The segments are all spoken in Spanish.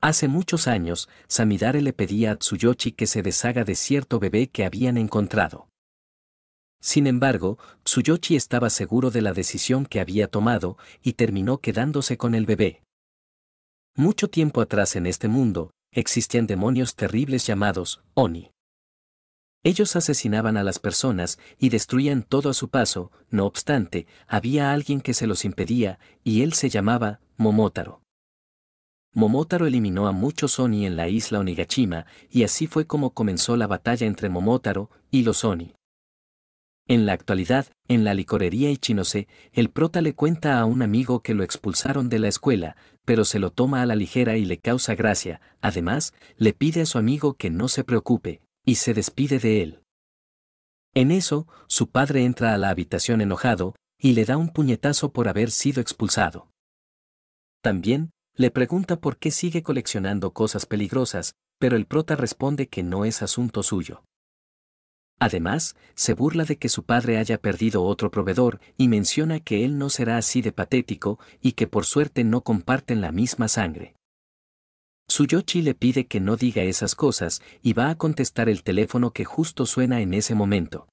Hace muchos años, Samidare le pedía a Tsuyoshi que se deshaga de cierto bebé que habían encontrado. Sin embargo, Tsuyoshi estaba seguro de la decisión que había tomado y terminó quedándose con el bebé. Mucho tiempo atrás en este mundo, existían demonios terribles llamados Oni. Ellos asesinaban a las personas y destruían todo a su paso. No obstante, había alguien que se los impedía, y él se llamaba Momotaro. Momotaro eliminó a muchos Oni en la isla Onigashima, y así fue como comenzó la batalla entre Momotaro y los Oni. En la actualidad, en la licorería Ichinose, el prota le cuenta a un amigo que lo expulsaron de la escuela, pero se lo toma a la ligera y le causa gracia. Además, le pide a su amigo que no se preocupe, y se despide de él. En eso, su padre entra a la habitación enojado, y le da un puñetazo por haber sido expulsado. También, le pregunta por qué sigue coleccionando cosas peligrosas, pero el prota responde que no es asunto suyo. Además, se burla de que su padre haya perdido otro proveedor y menciona que él no será así de patético y que por suerte no comparten la misma sangre. Tsuyoshi le pide que no diga esas cosas y va a contestar el teléfono que justo suena en ese momento.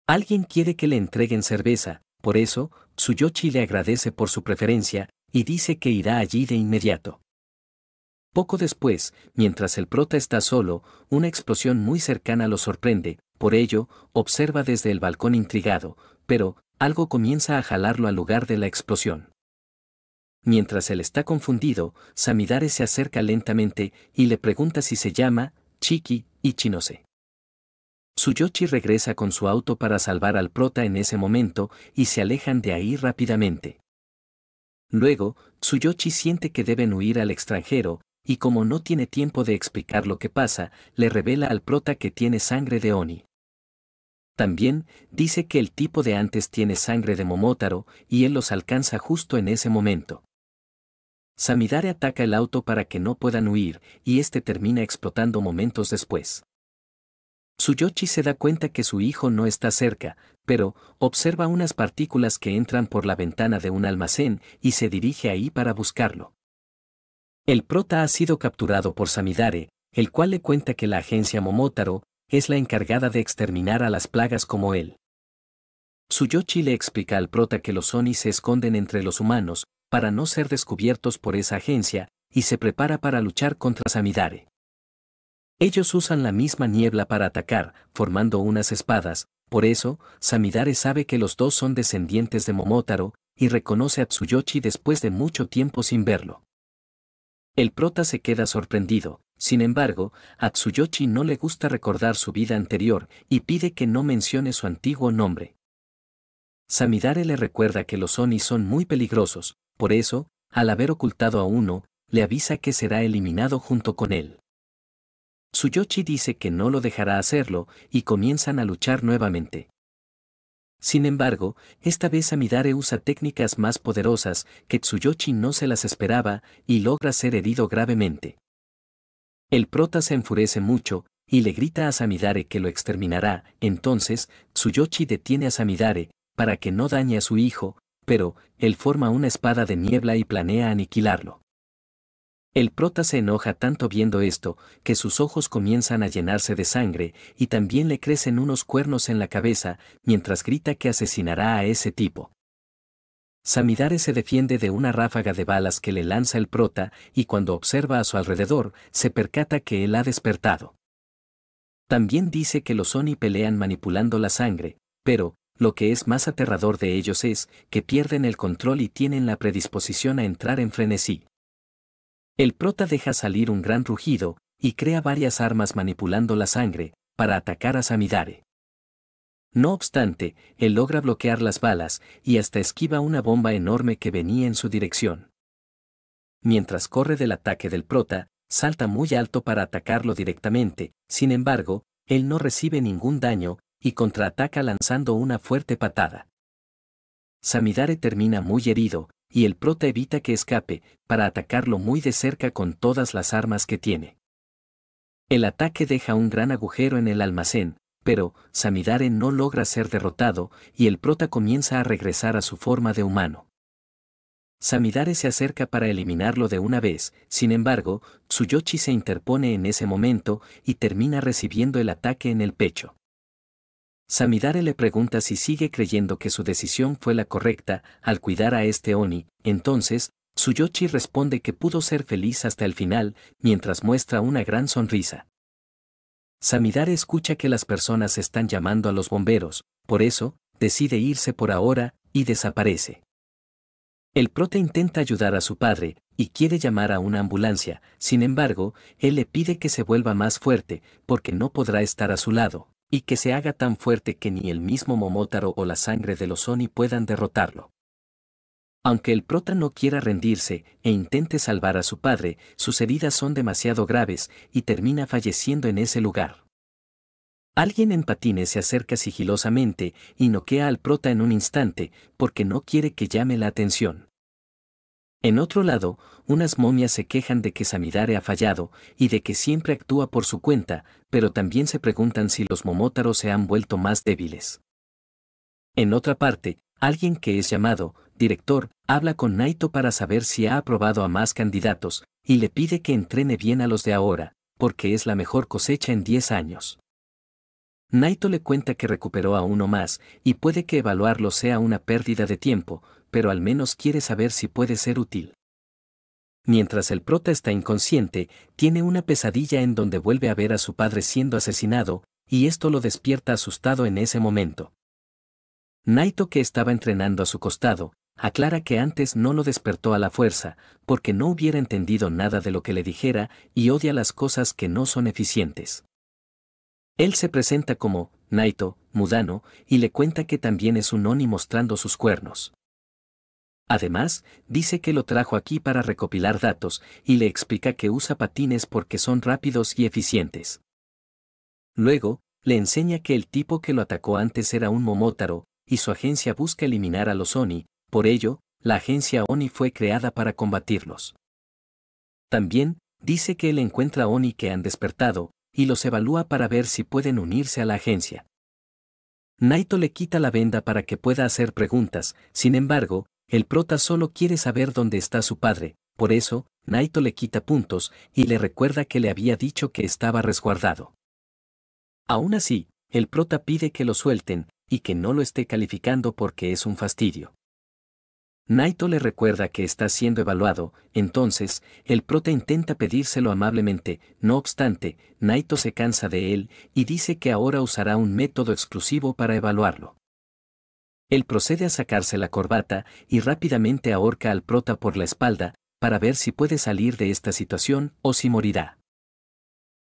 Alguien quiere que le entreguen cerveza, por eso, Tsuyoshi le agradece por su preferencia y dice que irá allí de inmediato. Poco después, mientras el prota está solo, una explosión muy cercana lo sorprende, por ello, observa desde el balcón intrigado, pero, algo comienza a jalarlo al lugar de la explosión. Mientras él está confundido, Samidare se acerca lentamente y le pregunta si se llama Chiki Ichinose. Tsuyoshi regresa con su auto para salvar al prota en ese momento y se alejan de ahí rápidamente. Luego, Tsuyoshi siente que deben huir al extranjero, y como no tiene tiempo de explicar lo que pasa, le revela al prota que tiene sangre de Oni. También, dice que el tipo de antes tiene sangre de Momotaro, y él los alcanza justo en ese momento. Samidare ataca el auto para que no puedan huir, y este termina explotando momentos después. Tsuyoshi se da cuenta que su hijo no está cerca, pero observa unas partículas que entran por la ventana de un almacén y se dirige ahí para buscarlo. El prota ha sido capturado por Samidare, el cual le cuenta que la agencia Momotaro es la encargada de exterminar a las plagas como él. Tsuyoshi le explica al prota que los Oni se esconden entre los humanos para no ser descubiertos por esa agencia y se prepara para luchar contra Samidare. Ellos usan la misma niebla para atacar, formando unas espadas, por eso, Samidare sabe que los dos son descendientes de Momotaro y reconoce a Tsuyoshi después de mucho tiempo sin verlo. El prota se queda sorprendido, sin embargo, a Tsuyoshi no le gusta recordar su vida anterior y pide que no mencione su antiguo nombre. Samidare le recuerda que los Oni son muy peligrosos, por eso, al haber ocultado a uno, le avisa que será eliminado junto con él. Tsuyoshi dice que no lo dejará hacerlo y comienzan a luchar nuevamente. Sin embargo, esta vez Samidare usa técnicas más poderosas que Tsuyoshi no se las esperaba y logra ser herido gravemente. El prota se enfurece mucho y le grita a Samidare que lo exterminará. Entonces, Tsuyoshi detiene a Samidare para que no dañe a su hijo, pero él forma una espada de niebla y planea aniquilarlo. El prota se enoja tanto viendo esto, que sus ojos comienzan a llenarse de sangre, y también le crecen unos cuernos en la cabeza, mientras grita que asesinará a ese tipo. Samidare se defiende de una ráfaga de balas que le lanza el prota, y cuando observa a su alrededor, se percata que él ha despertado. También dice que los Oni pelean manipulando la sangre, pero, lo que es más aterrador de ellos es, que pierden el control y tienen la predisposición a entrar en frenesí. El prota deja salir un gran rugido, y crea varias armas manipulando la sangre, para atacar a Samidare. No obstante, él logra bloquear las balas, y hasta esquiva una bomba enorme que venía en su dirección. Mientras corre del ataque del prota, salta muy alto para atacarlo directamente, sin embargo, él no recibe ningún daño, y contraataca lanzando una fuerte patada. Samidare termina muy herido, y el prota evita que escape, para atacarlo muy de cerca con todas las armas que tiene. El ataque deja un gran agujero en el almacén, pero Samidare no logra ser derrotado, y el prota comienza a regresar a su forma de humano. Samidare se acerca para eliminarlo de una vez, sin embargo, Tsuyoshi se interpone en ese momento y termina recibiendo el ataque en el pecho. Samidare le pregunta si sigue creyendo que su decisión fue la correcta al cuidar a este Oni, entonces, Tsuyoshi responde que pudo ser feliz hasta el final, mientras muestra una gran sonrisa. Samidare escucha que las personas están llamando a los bomberos, por eso, decide irse por ahora, y desaparece. El prota intenta ayudar a su padre, y quiere llamar a una ambulancia, sin embargo, él le pide que se vuelva más fuerte, porque no podrá estar a su lado, y que se haga tan fuerte que ni el mismo Momotaro o la sangre de los Oni puedan derrotarlo. Aunque el prota no quiera rendirse e intente salvar a su padre, sus heridas son demasiado graves y termina falleciendo en ese lugar. Alguien en patines se acerca sigilosamente y noquea al prota en un instante, porque no quiere que llame la atención. En otro lado, unas momias se quejan de que Samidare ha fallado y de que siempre actúa por su cuenta, pero también se preguntan si los Momotaros se han vuelto más débiles. En otra parte, alguien que es llamado director habla con Naito para saber si ha aprobado a más candidatos, y le pide que entrene bien a los de ahora, porque es la mejor cosecha en 10 años. Naito le cuenta que recuperó a uno más, y puede que evaluarlo sea una pérdida de tiempo, pero al menos quiere saber si puede ser útil. Mientras el prota está inconsciente, tiene una pesadilla en donde vuelve a ver a su padre siendo asesinado, y esto lo despierta asustado en ese momento. Naito, que estaba entrenando a su costado, aclara que antes no lo despertó a la fuerza, porque no hubiera entendido nada de lo que le dijera y odia las cosas que no son eficientes. Él se presenta como Naito Mudano y le cuenta que también es un Oni mostrando sus cuernos. Además, dice que lo trajo aquí para recopilar datos y le explica que usa patines porque son rápidos y eficientes. Luego, le enseña que el tipo que lo atacó antes era un Momotaro, y su agencia busca eliminar a los Oni, por ello, la agencia Oni fue creada para combatirlos. También, dice que él encuentra Oni que han despertado, y los evalúa para ver si pueden unirse a la agencia. Naito le quita la venda para que pueda hacer preguntas, sin embargo, el prota solo quiere saber dónde está su padre, por eso, Naito le quita puntos y le recuerda que le había dicho que estaba resguardado. Aún así, el prota pide que lo suelten, y que no lo esté calificando porque es un fastidio. Naito le recuerda que está siendo evaluado, entonces, el prota intenta pedírselo amablemente, no obstante, Naito se cansa de él y dice que ahora usará un método exclusivo para evaluarlo. Él procede a sacarse la corbata y rápidamente ahorca al prota por la espalda, para ver si puede salir de esta situación o si morirá.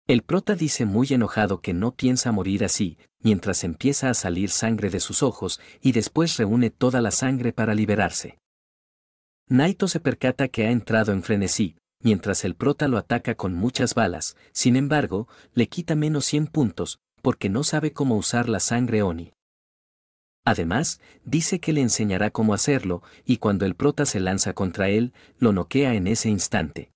El prota dice muy enojado que no piensa morir así, mientras empieza a salir sangre de sus ojos y después reúne toda la sangre para liberarse. Naito se percata que ha entrado en frenesí, mientras el prota lo ataca con muchas balas, sin embargo, le quita menos 100 puntos, porque no sabe cómo usar la sangre Oni. Además, dice que le enseñará cómo hacerlo, y cuando el prota se lanza contra él, lo noquea en ese instante.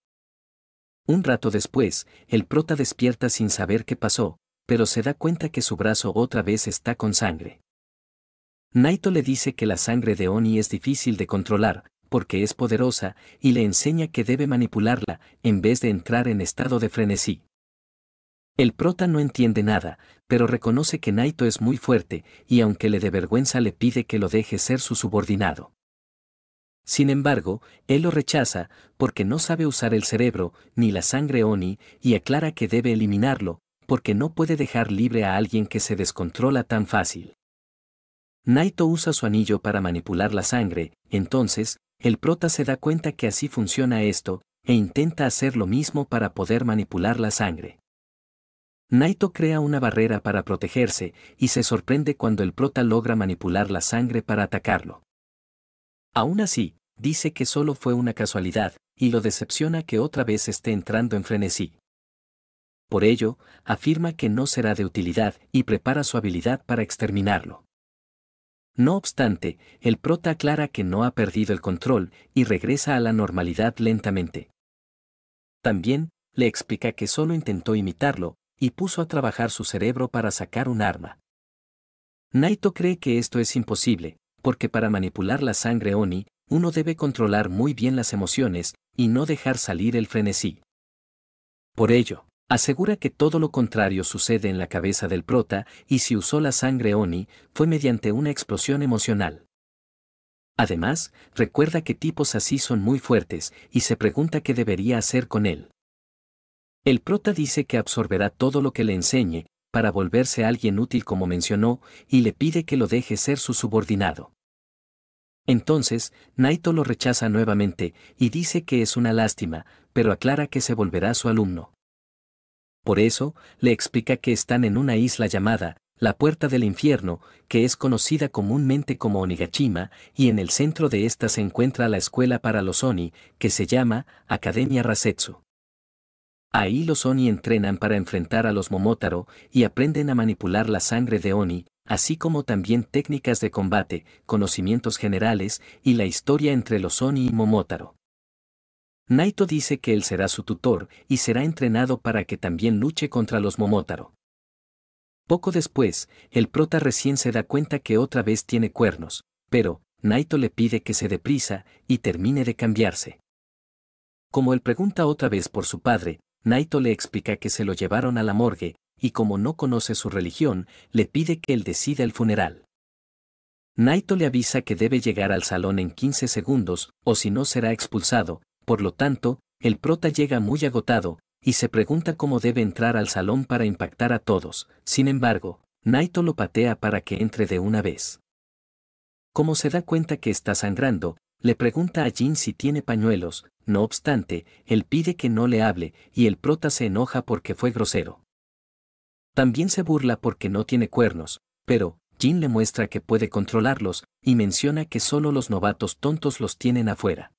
Un rato después, el prota despierta sin saber qué pasó, pero se da cuenta que su brazo otra vez está con sangre. Naito le dice que la sangre de Oni es difícil de controlar, porque es poderosa, y le enseña que debe manipularla, en vez de entrar en estado de frenesí. El prota no entiende nada, pero reconoce que Naito es muy fuerte, y aunque le dé vergüenza le pide que lo deje ser su subordinado. Sin embargo, él lo rechaza, porque no sabe usar el cerebro, ni la sangre Oni, y aclara que debe eliminarlo, porque no puede dejar libre a alguien que se descontrola tan fácil. Naito usa su anillo para manipular la sangre, entonces, el prota se da cuenta que así funciona esto, e intenta hacer lo mismo para poder manipular la sangre. Naito crea una barrera para protegerse, y se sorprende cuando el prota logra manipular la sangre para atacarlo. Aún así, dice que solo fue una casualidad, y lo decepciona que otra vez esté entrando en frenesí. Por ello, afirma que no será de utilidad y prepara su habilidad para exterminarlo. No obstante, el prota aclara que no ha perdido el control y regresa a la normalidad lentamente. También, le explica que solo intentó imitarlo, y puso a trabajar su cerebro para sacar un arma. Naito cree que esto es imposible, porque para manipular la sangre Oni, uno debe controlar muy bien las emociones y no dejar salir el frenesí. Por ello, asegura que todo lo contrario sucede en la cabeza del prota y si usó la sangre Oni, fue mediante una explosión emocional. Además, recuerda que tipos así son muy fuertes y se pregunta qué debería hacer con él. El prota dice que absorberá todo lo que le enseñe, para volverse alguien útil como mencionó, y le pide que lo deje ser su subordinado. Entonces, Naito lo rechaza nuevamente y dice que es una lástima, pero aclara que se volverá su alumno. Por eso, le explica que están en una isla llamada la Puerta del Infierno, que es conocida comúnmente como Onigashima, y en el centro de esta se encuentra la escuela para los Oni, que se llama Academia Rasetsu. Ahí los Oni entrenan para enfrentar a los Momotaro y aprenden a manipular la sangre de Oni, así como también técnicas de combate, conocimientos generales y la historia entre los Oni y Momotaro. Naito dice que él será su tutor y será entrenado para que también luche contra los Momotaro. Poco después, el prota recién se da cuenta que otra vez tiene cuernos, pero Naito le pide que se dé prisa y termine de cambiarse. Como él pregunta otra vez por su padre, Naito le explica que se lo llevaron a la morgue, y como no conoce su religión, le pide que él decida el funeral. Naito le avisa que debe llegar al salón en 15 segundos, o si no será expulsado, por lo tanto, el prota llega muy agotado, y se pregunta cómo debe entrar al salón para impactar a todos. Sin embargo, Naito lo patea para que entre de una vez. Como se da cuenta que está sangrando, le pregunta a Jin si tiene pañuelos, no obstante, él pide que no le hable, y el prota se enoja porque fue grosero. También se burla porque no tiene cuernos, pero Jin le muestra que puede controlarlos, y menciona que solo los novatos tontos los tienen afuera.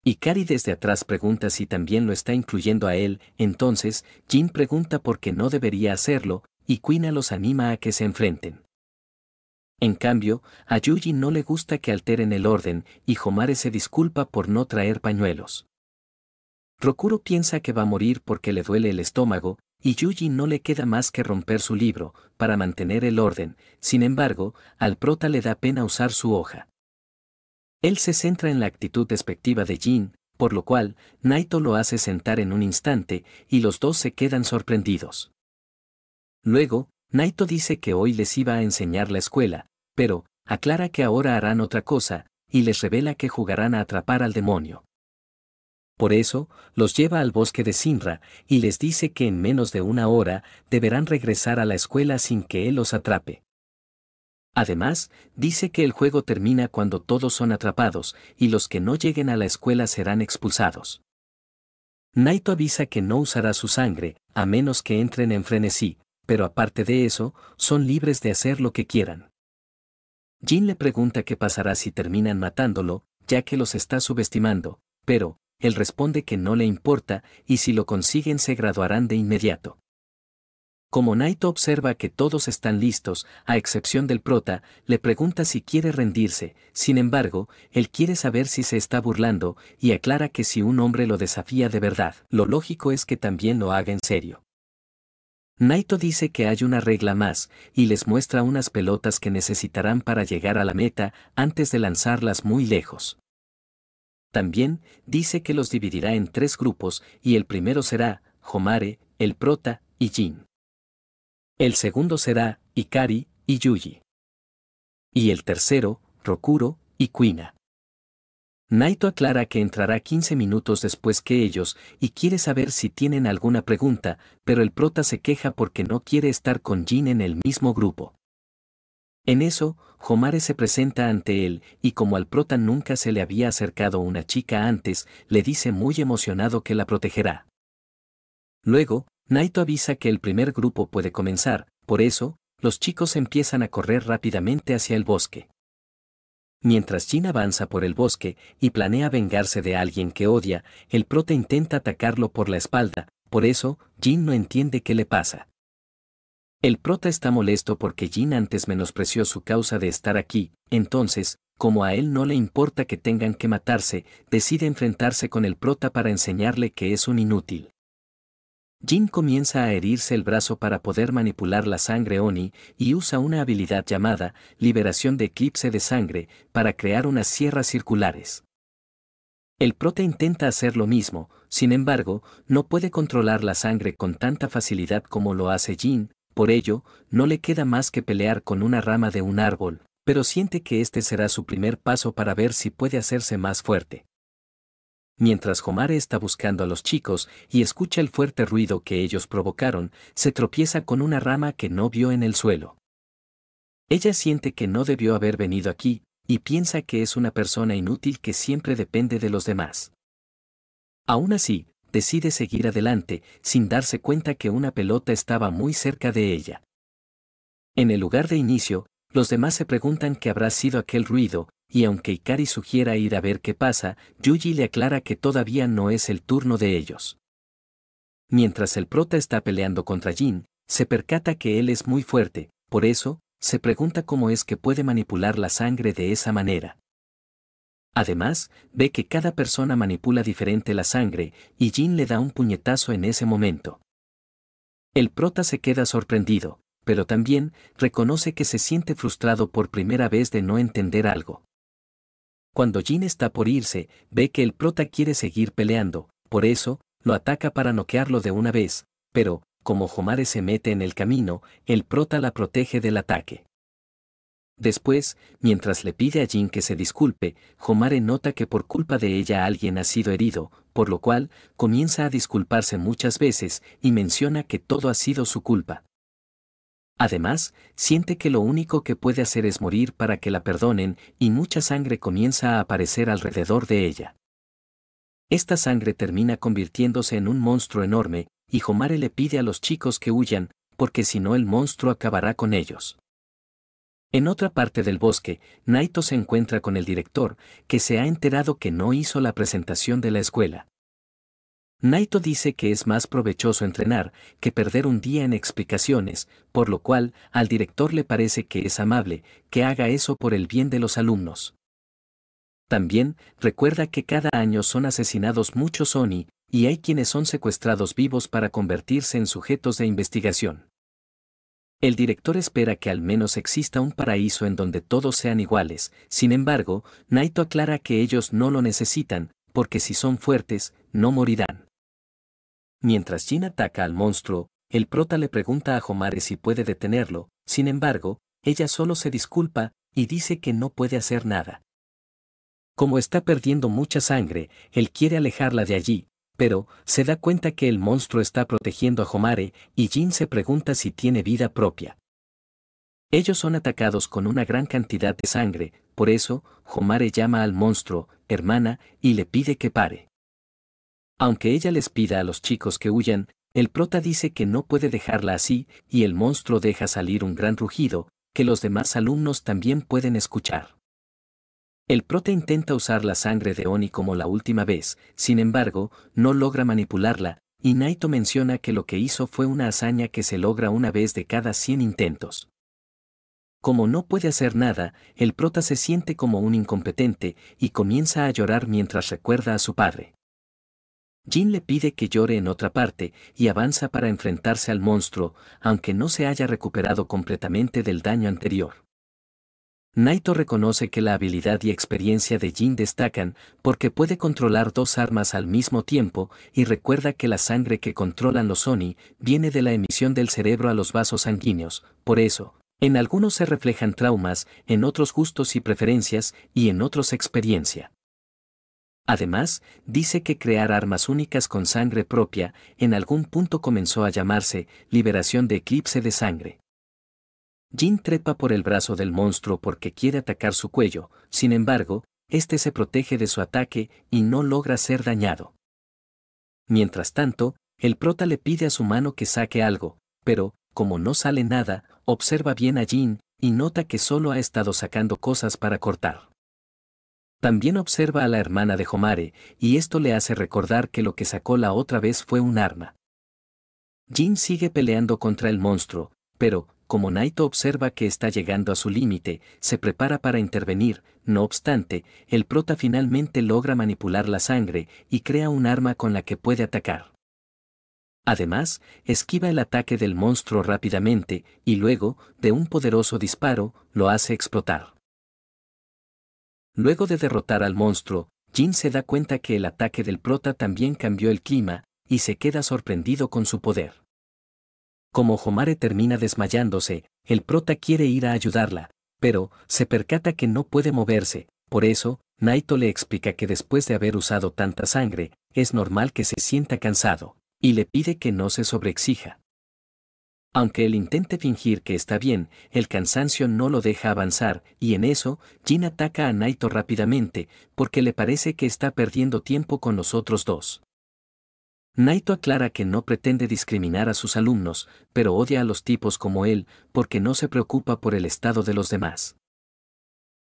Ikari desde atrás pregunta si también lo está incluyendo a él, entonces, Jin pregunta por qué no debería hacerlo, y Kuina los anima a que se enfrenten. En cambio, a Yuji no le gusta que alteren el orden, y Homare se disculpa por no traer pañuelos. Rokuro piensa que va a morir porque le duele el estómago, y Yuji no le queda más que romper su libro, para mantener el orden, sin embargo, al prota le da pena usar su hoja. Él se centra en la actitud despectiva de Jin, por lo cual, Naito lo hace sentar en un instante, y los dos se quedan sorprendidos. Luego, Naito dice que hoy les iba a enseñar la escuela, pero, aclara que ahora harán otra cosa, y les revela que jugarán a atrapar al demonio. Por eso, los lleva al bosque de Shinra, y les dice que en menos de una hora, deberán regresar a la escuela sin que él los atrape. Además, dice que el juego termina cuando todos son atrapados, y los que no lleguen a la escuela serán expulsados. Naito avisa que no usará su sangre, a menos que entren en frenesí, pero aparte de eso, son libres de hacer lo que quieran. Jin le pregunta qué pasará si terminan matándolo, ya que los está subestimando, pero, él responde que no le importa, y si lo consiguen se graduarán de inmediato. Como Naito observa que todos están listos, a excepción del prota, le pregunta si quiere rendirse, sin embargo, él quiere saber si se está burlando, y aclara que si un hombre lo desafía de verdad, lo lógico es que también lo haga en serio. Naito dice que hay una regla más, y les muestra unas pelotas que necesitarán para llegar a la meta, antes de lanzarlas muy lejos. También, dice que los dividirá en 3 grupos, y el primero será, Homare, el prota, y Jin. El segundo será, Ikari, y Yuji. Y el tercero, Rokuro, y Kuina. Naito aclara que entrará 15 minutos después que ellos, y quiere saber si tienen alguna pregunta, pero el prota se queja porque no quiere estar con Jin en el mismo grupo. En eso, Homare se presenta ante él, y como al prota nunca se le había acercado una chica antes, le dice muy emocionado que la protegerá. Luego, Naito avisa que el primer grupo puede comenzar, por eso, los chicos empiezan a correr rápidamente hacia el bosque. Mientras Jin avanza por el bosque y planea vengarse de alguien que odia, el prota intenta atacarlo por la espalda, por eso, Jin no entiende qué le pasa. El prota está molesto porque Jin antes menospreció su causa de estar aquí, entonces, como a él no le importa que tengan que matarse, decide enfrentarse con el prota para enseñarle que es un inútil. Jin comienza a herirse el brazo para poder manipular la sangre Oni y usa una habilidad llamada liberación de eclipse de sangre para crear unas sierras circulares. El prota intenta hacer lo mismo, sin embargo, no puede controlar la sangre con tanta facilidad como lo hace Jin, por ello, no le queda más que pelear con una rama de un árbol, pero siente que este será su primer paso para ver si puede hacerse más fuerte. Mientras Homare está buscando a los chicos y escucha el fuerte ruido que ellos provocaron, se tropieza con una rama que no vio en el suelo. Ella siente que no debió haber venido aquí, y piensa que es una persona inútil que siempre depende de los demás. Aún así, decide seguir adelante, sin darse cuenta que una pelota estaba muy cerca de ella. En el lugar de inicio, los demás se preguntan qué habrá sido aquel ruido, y aunque Ikari sugiera ir a ver qué pasa, Yuji le aclara que todavía no es el turno de ellos. Mientras el prota está peleando contra Jin, se percata que él es muy fuerte, por eso, se pregunta cómo es que puede manipular la sangre de esa manera. Además, ve que cada persona manipula diferente la sangre, y Jin le da un puñetazo en ese momento. El prota se queda sorprendido, pero también reconoce que se siente frustrado por primera vez de no entender algo. Cuando Jin está por irse, ve que el prota quiere seguir peleando, por eso, lo ataca para noquearlo de una vez, pero, como Homare se mete en el camino, el prota la protege del ataque. Después, mientras le pide a Jin que se disculpe, Homare nota que por culpa de ella alguien ha sido herido, por lo cual, comienza a disculparse muchas veces y menciona que todo ha sido su culpa. Además, siente que lo único que puede hacer es morir para que la perdonen y mucha sangre comienza a aparecer alrededor de ella. Esta sangre termina convirtiéndose en un monstruo enorme, y Homare le pide a los chicos que huyan, porque si no el monstruo acabará con ellos. En otra parte del bosque, Naito se encuentra con el director, que se ha enterado que no hizo la presentación de la escuela. Naito dice que es más provechoso entrenar que perder un día en explicaciones, por lo cual al director le parece que es amable que haga eso por el bien de los alumnos. También recuerda que cada año son asesinados muchos Oni, y hay quienes son secuestrados vivos para convertirse en sujetos de investigación. El director espera que al menos exista un paraíso en donde todos sean iguales, sin embargo, Naito aclara que ellos no lo necesitan, porque si son fuertes, no morirán. Mientras Jin ataca al monstruo, el prota le pregunta a Homare si puede detenerlo, sin embargo, ella solo se disculpa y dice que no puede hacer nada. Como está perdiendo mucha sangre, él quiere alejarla de allí, pero se da cuenta que el monstruo está protegiendo a Homare y Jin se pregunta si tiene vida propia. Ellos son atacados con una gran cantidad de sangre, por eso, Homare llama al monstruo, hermana, y le pide que pare. Aunque ella les pida a los chicos que huyan, el prota dice que no puede dejarla así, y el monstruo deja salir un gran rugido, que los demás alumnos también pueden escuchar. El prota intenta usar la sangre de Oni como la última vez, sin embargo, no logra manipularla, y Naito menciona que lo que hizo fue una hazaña que se logra una vez de cada 100 intentos. Como no puede hacer nada, el prota se siente como un incompetente, y comienza a llorar mientras recuerda a su padre. Jin le pide que llore en otra parte, y avanza para enfrentarse al monstruo, aunque no se haya recuperado completamente del daño anterior. Naito reconoce que la habilidad y experiencia de Jin destacan, porque puede controlar dos armas al mismo tiempo, y recuerda que la sangre que controlan los Oni viene de la emisión del cerebro a los vasos sanguíneos, por eso, en algunos se reflejan traumas, en otros gustos y preferencias, y en otros experiencia. Además, dice que crear armas únicas con sangre propia, en algún punto comenzó a llamarse liberación de eclipse de sangre. Jin trepa por el brazo del monstruo porque quiere atacar su cuello, sin embargo, este se protege de su ataque y no logra ser dañado. Mientras tanto, el prota le pide a su mano que saque algo, pero, como no sale nada, observa bien a Jin y nota que solo ha estado sacando cosas para cortar. También observa a la hermana de Homare, y esto le hace recordar que lo que sacó la otra vez fue un arma. Jin sigue peleando contra el monstruo, pero, como Naito observa que está llegando a su límite, se prepara para intervenir, no obstante, el prota finalmente logra manipular la sangre y crea un arma con la que puede atacar. Además, esquiva el ataque del monstruo rápidamente y luego, de un poderoso disparo, lo hace explotar. Luego de derrotar al monstruo, Jin se da cuenta que el ataque del prota también cambió el clima, y se queda sorprendido con su poder. Como Homare termina desmayándose, el prota quiere ir a ayudarla, pero se percata que no puede moverse, por eso, Naito le explica que después de haber usado tanta sangre, es normal que se sienta cansado, y le pide que no se sobreexija. Aunque él intente fingir que está bien, el cansancio no lo deja avanzar, y en eso, Jin ataca a Naito rápidamente, porque le parece que está perdiendo tiempo con los otros dos. Naito aclara que no pretende discriminar a sus alumnos, pero odia a los tipos como él, porque no se preocupa por el estado de los demás.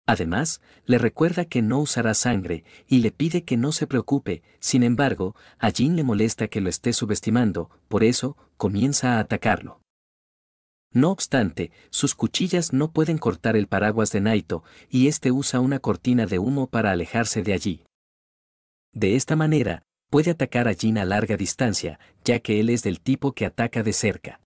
Además, le recuerda que no usará sangre, y le pide que no se preocupe. Sin embargo, a Jin le molesta que lo esté subestimando, por eso, comienza a atacarlo. No obstante, sus cuchillas no pueden cortar el paraguas de Naito, y este usa una cortina de humo para alejarse de allí. De esta manera, puede atacar a Jin a larga distancia, ya que él es del tipo que ataca de cerca.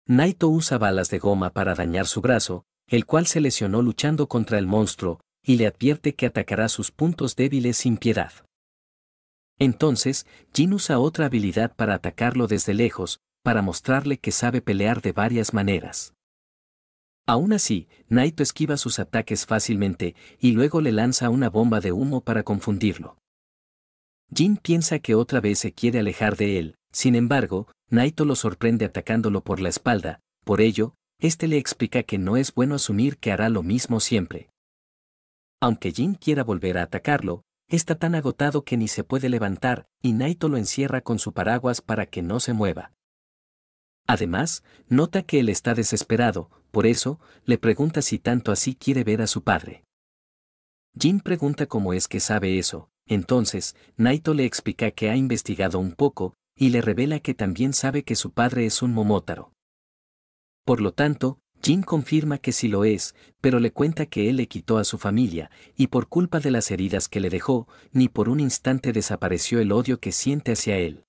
Naito usa balas de goma para dañar su brazo, el cual se lesionó luchando contra el monstruo, y le advierte que atacará sus puntos débiles sin piedad. Entonces, Jin usa otra habilidad para atacarlo desde lejos, para mostrarle que sabe pelear de varias maneras. Aún así, Naito esquiva sus ataques fácilmente, y luego le lanza una bomba de humo para confundirlo. Jin piensa que otra vez se quiere alejar de él, sin embargo, Naito lo sorprende atacándolo por la espalda, por ello, este le explica que no es bueno asumir que hará lo mismo siempre. Aunque Jin quiera volver a atacarlo, está tan agotado que ni se puede levantar, y Naito lo encierra con su paraguas para que no se mueva. Además, nota que él está desesperado, por eso, le pregunta si tanto así quiere ver a su padre. Jin pregunta cómo es que sabe eso, entonces, Naito le explica que ha investigado un poco, y le revela que también sabe que su padre es un Momotaro. Por lo tanto, Jin confirma que sí lo es, pero le cuenta que él le quitó a su familia, y por culpa de las heridas que le dejó, ni por un instante desapareció el odio que siente hacia él.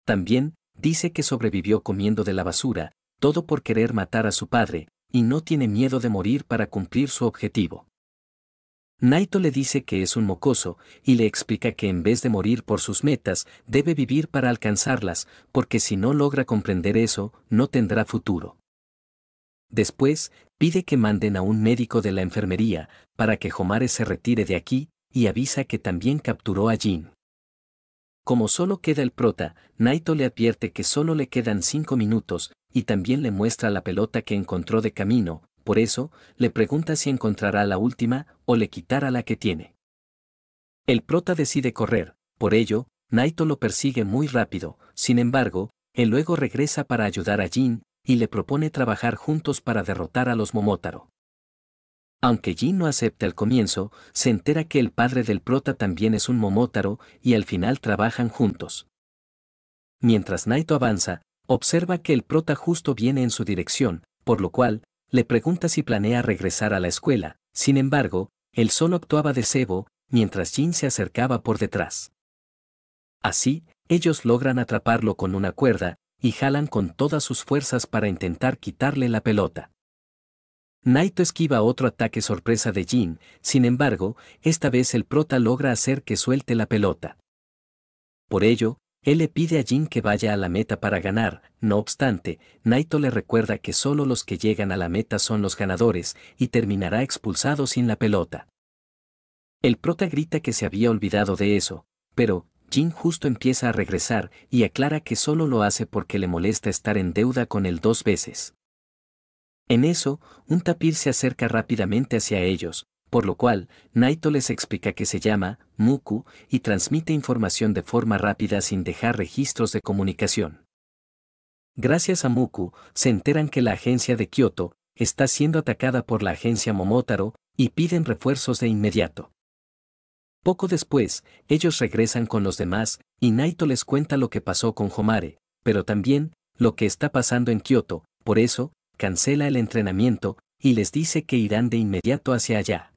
También, dice que sobrevivió comiendo de la basura, todo por querer matar a su padre, y no tiene miedo de morir para cumplir su objetivo. Naito le dice que es un mocoso, y le explica que en vez de morir por sus metas, debe vivir para alcanzarlas, porque si no logra comprender eso, no tendrá futuro. Después, pide que manden a un médico de la enfermería, para que Homare se retire de aquí, y avisa que también capturó a Jin. Como solo queda el prota, Naito le advierte que solo le quedan 5 minutos, y también le muestra la pelota que encontró de camino, por eso, le pregunta si encontrará la última, o le quitará la que tiene. El prota decide correr, por ello, Naito lo persigue muy rápido, sin embargo, él luego regresa para ayudar a Jin, y le propone trabajar juntos para derrotar a los Momotaro. Aunque Jin no acepta al comienzo, se entera que el padre del prota también es un Momotaro, y al final trabajan juntos. Mientras Naito avanza, observa que el prota justo viene en su dirección, por lo cual, le pregunta si planea regresar a la escuela, sin embargo, él solo actuaba de cebo, mientras Jin se acercaba por detrás. Así, ellos logran atraparlo con una cuerda, y jalan con todas sus fuerzas para intentar quitarle la pelota. Naito esquiva otro ataque sorpresa de Jin, sin embargo, esta vez el prota logra hacer que suelte la pelota. Por ello, él le pide a Jin que vaya a la meta para ganar, no obstante, Naito le recuerda que solo los que llegan a la meta son los ganadores, y terminará expulsado sin la pelota. El prota grita que se había olvidado de eso, pero, Jin justo empieza a regresar, y aclara que solo lo hace porque le molesta estar en deuda con él 2 veces. En eso, un tapir se acerca rápidamente hacia ellos, por lo cual, Naito les explica que se llama Muku y transmite información de forma rápida sin dejar registros de comunicación. Gracias a Muku, se enteran que la agencia de Kyoto está siendo atacada por la agencia Momotaro y piden refuerzos de inmediato. Poco después, ellos regresan con los demás y Naito les cuenta lo que pasó con Homare, pero también lo que está pasando en Kyoto, por eso, cancela el entrenamiento y les dice que irán de inmediato hacia allá.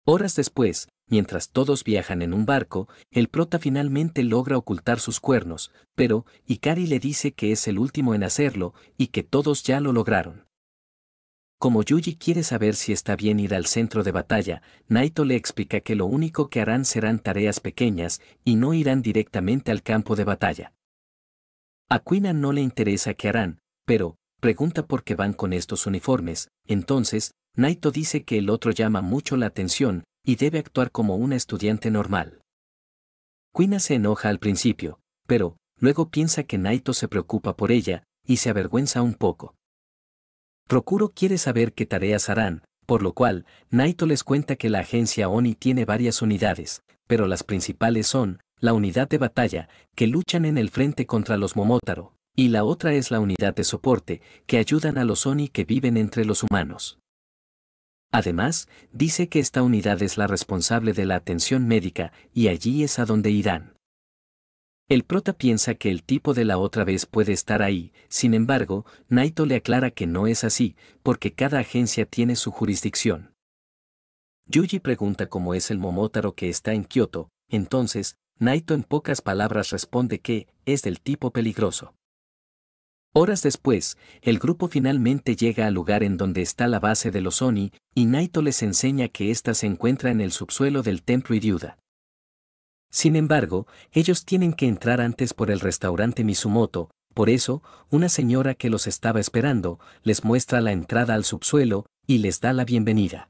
Horas después, mientras todos viajan en un barco, el prota finalmente logra ocultar sus cuernos, pero Ikari le dice que es el último en hacerlo y que todos ya lo lograron. Como Yuji quiere saber si está bien ir al centro de batalla, Naito le explica que lo único que harán serán tareas pequeñas y no irán directamente al campo de batalla. A Kuina no le interesa qué harán, pero pregunta por qué van con estos uniformes. Entonces, Naito dice que el otro llama mucho la atención y debe actuar como una estudiante normal. Kuina se enoja al principio, pero luego piensa que Naito se preocupa por ella y se avergüenza un poco. Rokuro quiere saber qué tareas harán, por lo cual Naito les cuenta que la agencia Oni tiene varias unidades, pero las principales son la unidad de batalla, que luchan en el frente contra los Momotaro, y la otra es la unidad de soporte, que ayudan a los Oni que viven entre los humanos. Además, dice que esta unidad es la responsable de la atención médica y allí es a donde irán. El prota piensa que el tipo de la otra vez puede estar ahí, sin embargo, Naito le aclara que no es así, porque cada agencia tiene su jurisdicción. Yuji pregunta cómo es el Momotaro que está en Kioto, entonces, Naito en pocas palabras responde que es del tipo peligroso. Horas después, el grupo finalmente llega al lugar en donde está la base de los Oni, y Naito les enseña que ésta se encuentra en el subsuelo del templo Iryuda. Sin embargo, ellos tienen que entrar antes por el restaurante Mizumoto, por eso, una señora que los estaba esperando, les muestra la entrada al subsuelo, y les da la bienvenida.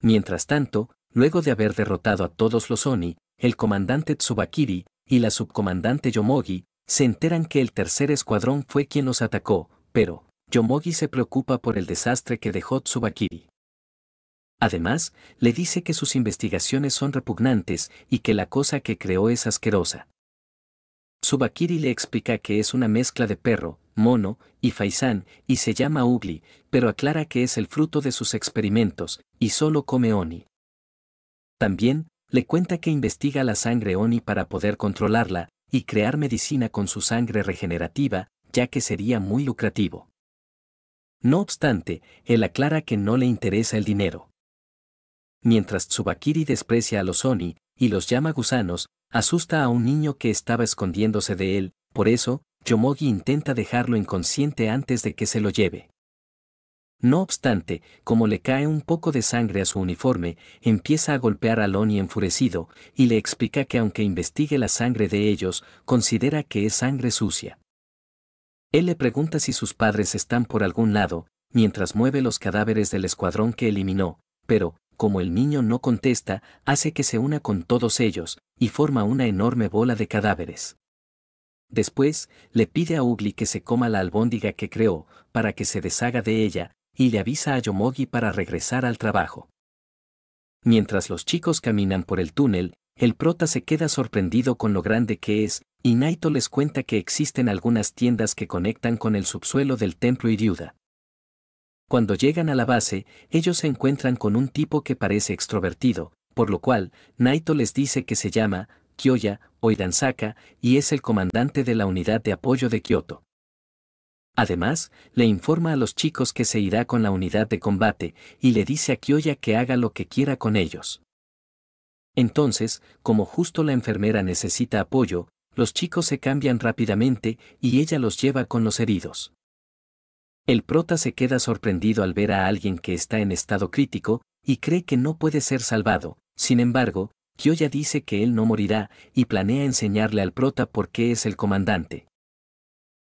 Mientras tanto, luego de haber derrotado a todos los Oni, el comandante Tsubakiri y la subcomandante Yomogi, se enteran que el tercer escuadrón fue quien los atacó, pero Yomogi se preocupa por el desastre que dejó Tsubakiri. Además, le dice que sus investigaciones son repugnantes y que la cosa que creó es asquerosa. Tsubakiri le explica que es una mezcla de perro, mono y faisán y se llama Ugly, pero aclara que es el fruto de sus experimentos y solo come Oni. También, le cuenta que investiga la sangre Oni para poder controlarla y crear medicina con su sangre regenerativa, ya que sería muy lucrativo. No obstante, él aclara que no le interesa el dinero. Mientras Tsubakiri desprecia a los Oni y los llama gusanos, asusta a un niño que estaba escondiéndose de él, por eso, Yomogi intenta dejarlo inconsciente antes de que se lo lleve. No obstante, como le cae un poco de sangre a su uniforme, empieza a golpear al Oni enfurecido, y le explica que aunque investigue la sangre de ellos, considera que es sangre sucia. Él le pregunta si sus padres están por algún lado, mientras mueve los cadáveres del escuadrón que eliminó, pero, como el niño no contesta, hace que se una con todos ellos, y forma una enorme bola de cadáveres. Después, le pide a Ugly que se coma la albóndiga que creó, para que se deshaga de ella, y le avisa a Yomogi para regresar al trabajo. Mientras los chicos caminan por el túnel, el prota se queda sorprendido con lo grande que es, y Naito les cuenta que existen algunas tiendas que conectan con el subsuelo del templo Iryuda. Cuando llegan a la base, ellos se encuentran con un tipo que parece extrovertido, por lo cual, Naito les dice que se llama Kyoya Oiransaka y es el comandante de la unidad de apoyo de Kioto. Además, le informa a los chicos que se irá con la unidad de combate y le dice a Kyoya que haga lo que quiera con ellos. Entonces, como justo la enfermera necesita apoyo, los chicos se cambian rápidamente y ella los lleva con los heridos. El prota se queda sorprendido al ver a alguien que está en estado crítico y cree que no puede ser salvado. Sin embargo, Kyoya dice que él no morirá y planea enseñarle al prota por qué es el comandante.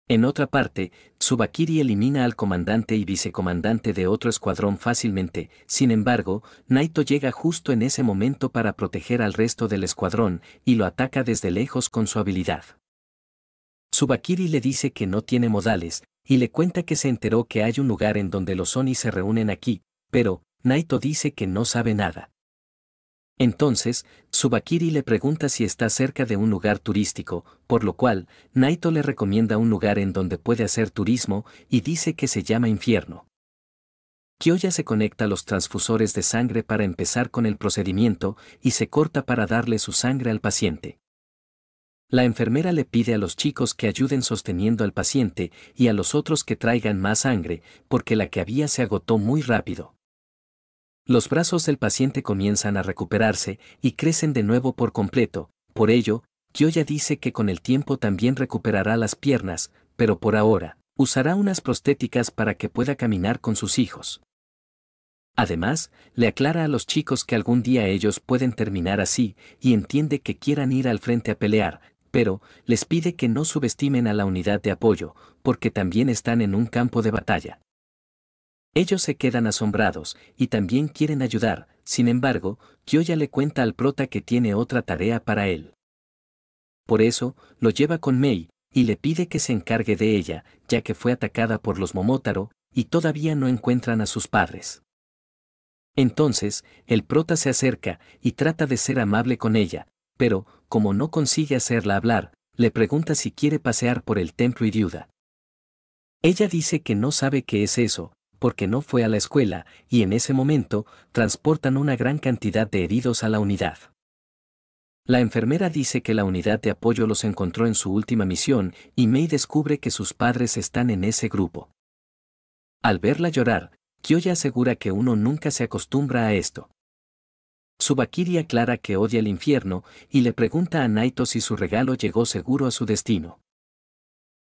En otra parte, Tsubakiri elimina al comandante y vicecomandante de otro escuadrón fácilmente, sin embargo, Naito llega justo en ese momento para proteger al resto del escuadrón y lo ataca desde lejos con su habilidad. Tsubakiri le dice que no tiene modales, y le cuenta que se enteró que hay un lugar en donde los Oni se reúnen aquí, pero Naito dice que no sabe nada. Entonces, Tsubakiri le pregunta si está cerca de un lugar turístico, por lo cual, Naito le recomienda un lugar en donde puede hacer turismo y dice que se llama Infierno. Kyoya se conecta a los transfusores de sangre para empezar con el procedimiento y se corta para darle su sangre al paciente. La enfermera le pide a los chicos que ayuden sosteniendo al paciente y a los otros que traigan más sangre, porque la que había se agotó muy rápido. Los brazos del paciente comienzan a recuperarse y crecen de nuevo por completo. Por ello, Kyoya dice que con el tiempo también recuperará las piernas, pero por ahora, usará unas prostéticas para que pueda caminar con sus hijos. Además, le aclara a los chicos que algún día ellos pueden terminar así, y entiende que quieran ir al frente a pelear, pero les pide que no subestimen a la unidad de apoyo, porque también están en un campo de batalla. Ellos se quedan asombrados, y también quieren ayudar. Sin embargo, Kyoya le cuenta al prota que tiene otra tarea para él. Por eso, lo lleva con Mei, y le pide que se encargue de ella, ya que fue atacada por los Momotaro, y todavía no encuentran a sus padres. Entonces, el prota se acerca, y trata de ser amable con ella, pero, como no consigue hacerla hablar, le pregunta si quiere pasear por el templo Iryuda. Ella dice que no sabe qué es eso, porque no fue a la escuela, y en ese momento, transportan una gran cantidad de heridos a la unidad. La enfermera dice que la unidad de apoyo los encontró en su última misión, y Mei descubre que sus padres están en ese grupo. Al verla llorar, Kyoya asegura que uno nunca se acostumbra a esto. Tsubakiri aclara que odia el infierno, y le pregunta a Naito si su regalo llegó seguro a su destino.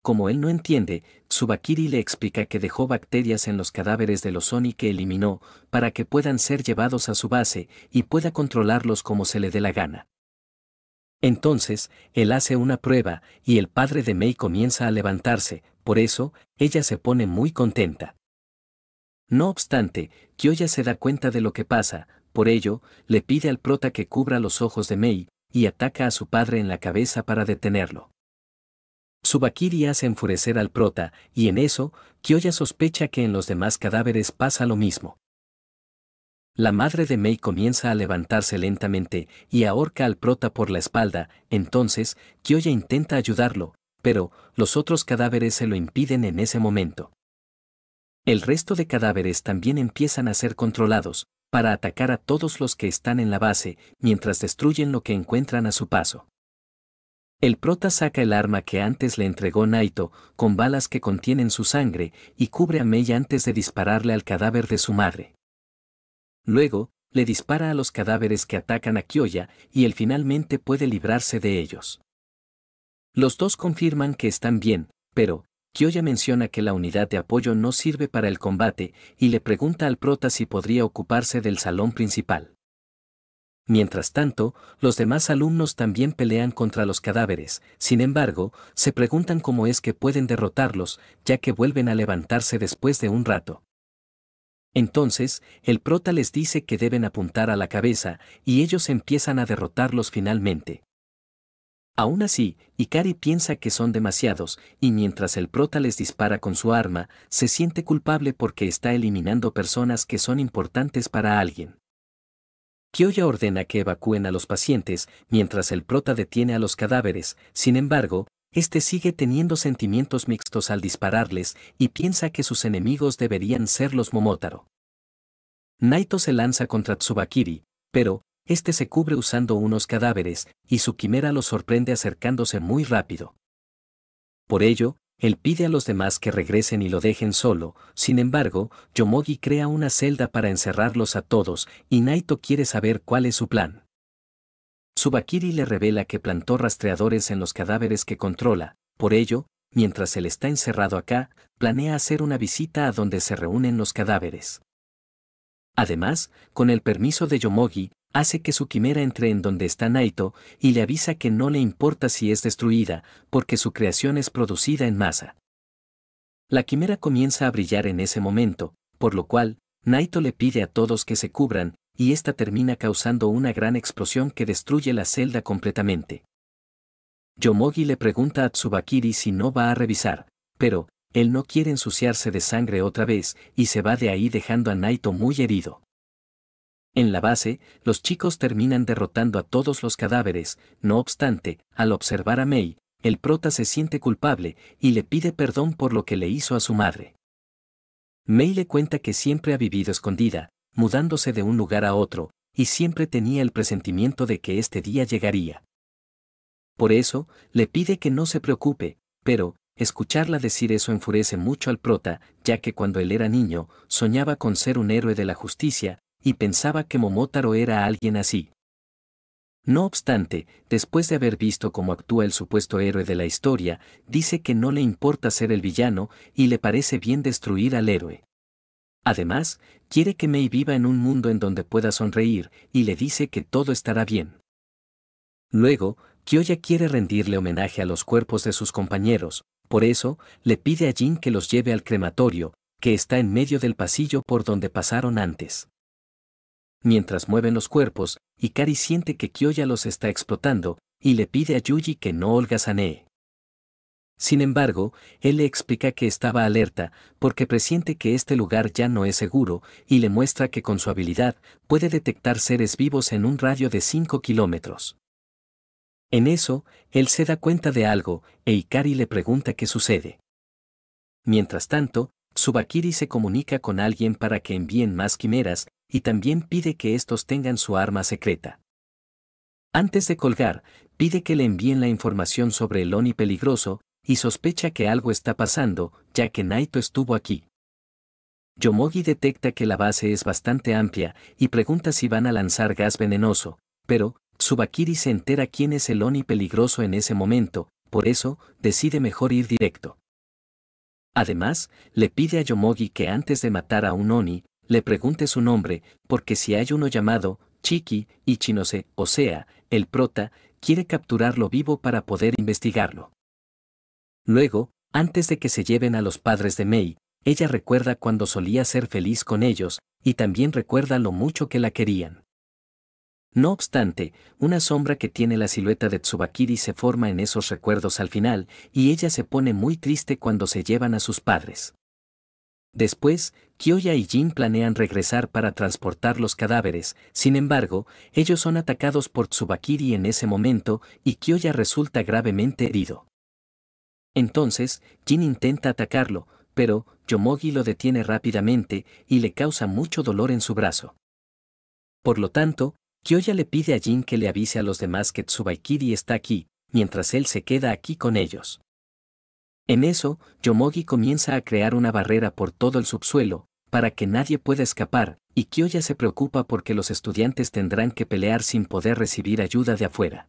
Como él no entiende, Tsubakiri le explica que dejó bacterias en los cadáveres de los Oni que eliminó, para que puedan ser llevados a su base, y pueda controlarlos como se le dé la gana. Entonces, él hace una prueba, y el padre de Mei comienza a levantarse, por eso, ella se pone muy contenta. No obstante, Kyoya se da cuenta de lo que pasa, por ello, le pide al prota que cubra los ojos de Mei, y ataca a su padre en la cabeza para detenerlo. Tsubakiri hace enfurecer al prota, y en eso, Kyoya sospecha que en los demás cadáveres pasa lo mismo. La madre de Mei comienza a levantarse lentamente, y ahorca al prota por la espalda. Entonces, Kyoya intenta ayudarlo, pero los otros cadáveres se lo impiden en ese momento. El resto de cadáveres también empiezan a ser controlados, para atacar a todos los que están en la base, mientras destruyen lo que encuentran a su paso. El prota saca el arma que antes le entregó Naito, con balas que contienen su sangre, y cubre a Mei antes de dispararle al cadáver de su madre. Luego, le dispara a los cadáveres que atacan a Kyoya, y él finalmente puede librarse de ellos. Los dos confirman que están bien, pero Kyoya menciona que la unidad de apoyo no sirve para el combate, y le pregunta al prota si podría ocuparse del salón principal. Mientras tanto, los demás alumnos también pelean contra los cadáveres, sin embargo, se preguntan cómo es que pueden derrotarlos, ya que vuelven a levantarse después de un rato. Entonces, el prota les dice que deben apuntar a la cabeza, y ellos empiezan a derrotarlos finalmente. Aún así, Ikari piensa que son demasiados, y mientras el prota les dispara con su arma, se siente culpable porque está eliminando personas que son importantes para alguien. Kyoya ordena que evacúen a los pacientes, mientras el prota detiene a los cadáveres. Sin embargo, este sigue teniendo sentimientos mixtos al dispararles, y piensa que sus enemigos deberían ser los Momotaro. Naito se lanza contra Tsubakiri, pero este se cubre usando unos cadáveres, y su quimera lo sorprende acercándose muy rápido. Por ello, él pide a los demás que regresen y lo dejen solo. Sin embargo, Yomogi crea una celda para encerrarlos a todos, y Naito quiere saber cuál es su plan. Tsubakiri le revela que plantó rastreadores en los cadáveres que controla, por ello, mientras él está encerrado acá, planea hacer una visita a donde se reúnen los cadáveres. Además, con el permiso de Yomogi, hace que su quimera entre en donde está Naito, y le avisa que no le importa si es destruida, porque su creación es producida en masa. La quimera comienza a brillar en ese momento, por lo cual, Naito le pide a todos que se cubran, y esta termina causando una gran explosión que destruye la celda completamente. Yomogi le pregunta a Tsubakiri si no va a revisar, pero él no quiere ensuciarse de sangre otra vez, y se va de ahí dejando a Naito muy herido. En la base, los chicos terminan derrotando a todos los cadáveres. No obstante, al observar a Mei, el prota se siente culpable, y le pide perdón por lo que le hizo a su madre. Mei le cuenta que siempre ha vivido escondida, mudándose de un lugar a otro, y siempre tenía el presentimiento de que este día llegaría. Por eso, le pide que no se preocupe, pero escucharla decir eso enfurece mucho al prota, ya que cuando él era niño, soñaba con ser un héroe de la justicia, y pensaba que Momotaro era alguien así. No obstante, después de haber visto cómo actúa el supuesto héroe de la historia, dice que no le importa ser el villano y le parece bien destruir al héroe. Además, quiere que Mei viva en un mundo en donde pueda sonreír, y le dice que todo estará bien. Luego, Kyoya quiere rendirle homenaje a los cuerpos de sus compañeros, por eso, le pide a Jin que los lleve al crematorio, que está en medio del pasillo por donde pasaron antes. Mientras mueven los cuerpos, Ikari siente que Kyoya los está explotando, y le pide a Yuji que no holgazanee. Sin embargo, él le explica que estaba alerta, porque presiente que este lugar ya no es seguro, y le muestra que con su habilidad, puede detectar seres vivos en un radio de 5 kilómetros. En eso, él se da cuenta de algo, e Ikari le pregunta qué sucede. Mientras tanto, Tsubakiri se comunica con alguien para que envíen más quimeras, y también pide que estos tengan su arma secreta. Antes de colgar, pide que le envíen la información sobre el Oni peligroso, y sospecha que algo está pasando, ya que Naito estuvo aquí. Yomogi detecta que la base es bastante amplia, y pregunta si van a lanzar gas venenoso, pero Tsubakiri se entera quién es el Oni peligroso en ese momento, por eso, decide mejor ir directo. Además, le pide a Yomogi que antes de matar a un Oni, le pregunte su nombre, porque si hay uno llamado Chiki Ichinose, o sea, el prota, quiere capturarlo vivo para poder investigarlo. Luego, antes de que se lleven a los padres de Mei, ella recuerda cuando solía ser feliz con ellos, y también recuerda lo mucho que la querían. No obstante, una sombra que tiene la silueta de Tsubakiri se forma en esos recuerdos al final, y ella se pone muy triste cuando se llevan a sus padres. Después, Kyoya y Jin planean regresar para transportar los cadáveres, sin embargo, ellos son atacados por Tsubakiri en ese momento, y Kyoya resulta gravemente herido. Entonces, Jin intenta atacarlo, pero Yomogi lo detiene rápidamente y le causa mucho dolor en su brazo. Por lo tanto, Kyoya le pide a Jin que le avise a los demás que Tsubakiri está aquí, mientras él se queda aquí con ellos. En eso, Yomogi comienza a crear una barrera por todo el subsuelo, para que nadie pueda escapar, y Kyoya se preocupa porque los estudiantes tendrán que pelear sin poder recibir ayuda de afuera.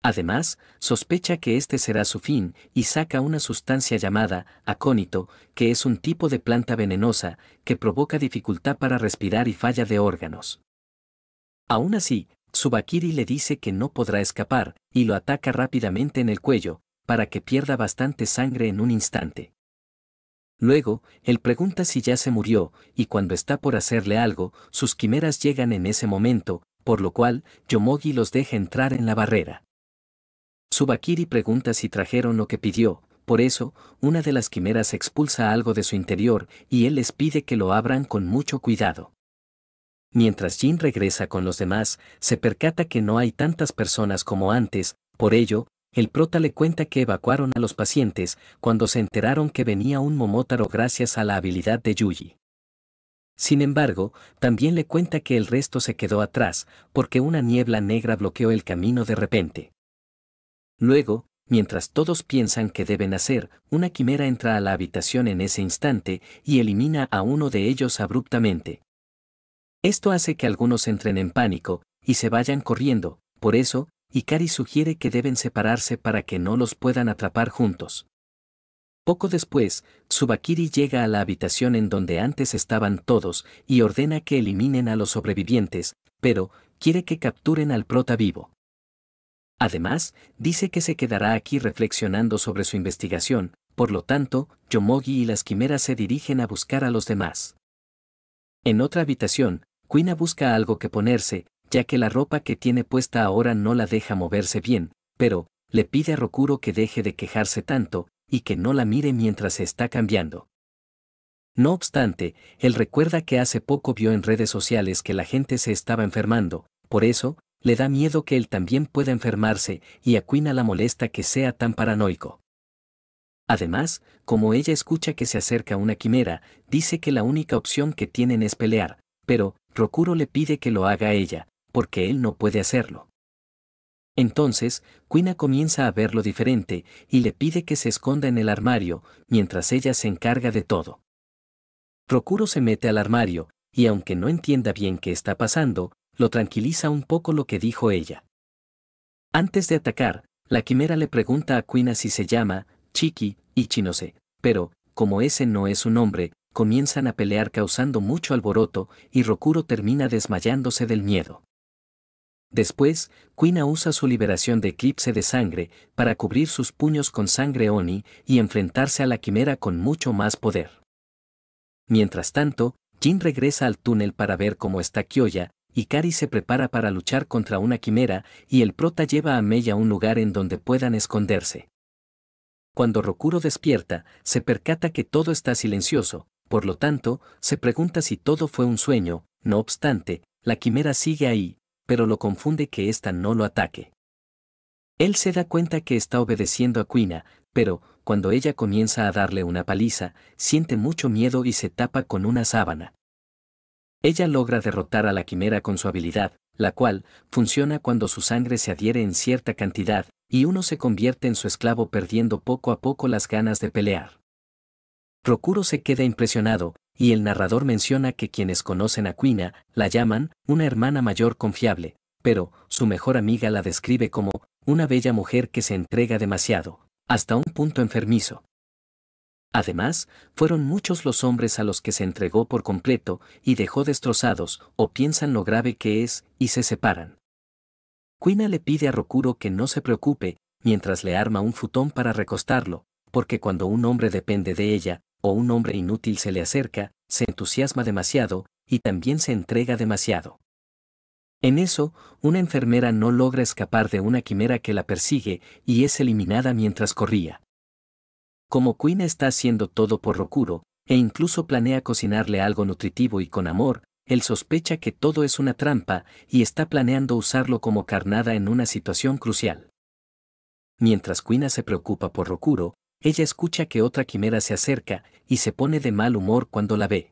Además, sospecha que este será su fin y saca una sustancia llamada acónito, que es un tipo de planta venenosa que provoca dificultad para respirar y falla de órganos. Aún así, Tsubakiri le dice que no podrá escapar y lo ataca rápidamente en el cuello, para que pierda bastante sangre en un instante. Luego, él pregunta si ya se murió, y cuando está por hacerle algo, sus quimeras llegan en ese momento, por lo cual, Yomogi los deja entrar en la barrera. Tsubakiri pregunta si trajeron lo que pidió, por eso, una de las quimeras expulsa algo de su interior y él les pide que lo abran con mucho cuidado. Mientras Jin regresa con los demás, se percata que no hay tantas personas como antes, por ello, el prota le cuenta que evacuaron a los pacientes cuando se enteraron que venía un Momotaro gracias a la habilidad de Yuji. Sin embargo, también le cuenta que el resto se quedó atrás, porque una niebla negra bloqueó el camino de repente. Luego, mientras todos piensan que deben hacer, una quimera entra a la habitación en ese instante y elimina a uno de ellos abruptamente. Esto hace que algunos entren en pánico y se vayan corriendo, por eso, Ikari sugiere que deben separarse para que no los puedan atrapar juntos. Poco después, Tsubakiri llega a la habitación en donde antes estaban todos y ordena que eliminen a los sobrevivientes, pero quiere que capturen al prota vivo. Además, dice que se quedará aquí reflexionando sobre su investigación, por lo tanto, Yomogi y las quimeras se dirigen a buscar a los demás. En otra habitación, Kuina busca algo que ponerse, ya que la ropa que tiene puesta ahora no la deja moverse bien, pero le pide a Rokuro que deje de quejarse tanto, y que no la mire mientras se está cambiando. No obstante, él recuerda que hace poco vio en redes sociales que la gente se estaba enfermando, por eso, le da miedo que él también pueda enfermarse, y a Kuina la molesta que sea tan paranoico. Además, como ella escucha que se acerca una quimera, dice que la única opción que tienen es pelear, pero Rokuro le pide que lo haga ella, porque él no puede hacerlo. Entonces, Kuina comienza a verlo diferente, y le pide que se esconda en el armario, mientras ella se encarga de todo. Rokuro se mete al armario, y aunque no entienda bien qué está pasando, lo tranquiliza un poco lo que dijo ella. Antes de atacar, la quimera le pregunta a Kuina si se llama Chiki, Ichinose, pero, como ese no es su nombre, comienzan a pelear causando mucho alboroto y Rokuro termina desmayándose del miedo. Después, Kuina usa su liberación de eclipse de sangre para cubrir sus puños con sangre Oni y enfrentarse a la quimera con mucho más poder. Mientras tanto, Jin regresa al túnel para ver cómo está Kyoya, y Kari se prepara para luchar contra una quimera y el prota lleva a Mei a un lugar en donde puedan esconderse. Cuando Rokuro despierta, se percata que todo está silencioso, por lo tanto, se pregunta si todo fue un sueño. No obstante, la quimera sigue ahí, pero lo confunde que ésta no lo ataque. Él se da cuenta que está obedeciendo a Kuina, pero, cuando ella comienza a darle una paliza, siente mucho miedo y se tapa con una sábana. Ella logra derrotar a la quimera con su habilidad, la cual funciona cuando su sangre se adhiere en cierta cantidad, y uno se convierte en su esclavo perdiendo poco a poco las ganas de pelear. Rokuro se queda impresionado, y el narrador menciona que quienes conocen a Kuina la llaman una hermana mayor confiable, pero su mejor amiga la describe como una bella mujer que se entrega demasiado, hasta un punto enfermizo. Además, fueron muchos los hombres a los que se entregó por completo y dejó destrozados, o piensan lo grave que es, y se separan. Kuina le pide a Rokuro que no se preocupe, mientras le arma un futón para recostarlo, porque cuando un hombre depende de ella, o un hombre inútil se le acerca, se entusiasma demasiado, y también se entrega demasiado. En eso, una enfermera no logra escapar de una quimera que la persigue, y es eliminada mientras corría. Como Kuina está haciendo todo por Rokuro, e incluso planea cocinarle algo nutritivo y con amor, él sospecha que todo es una trampa y está planeando usarlo como carnada en una situación crucial. Mientras Kuina se preocupa por Rokuro, ella escucha que otra quimera se acerca y se pone de mal humor cuando la ve.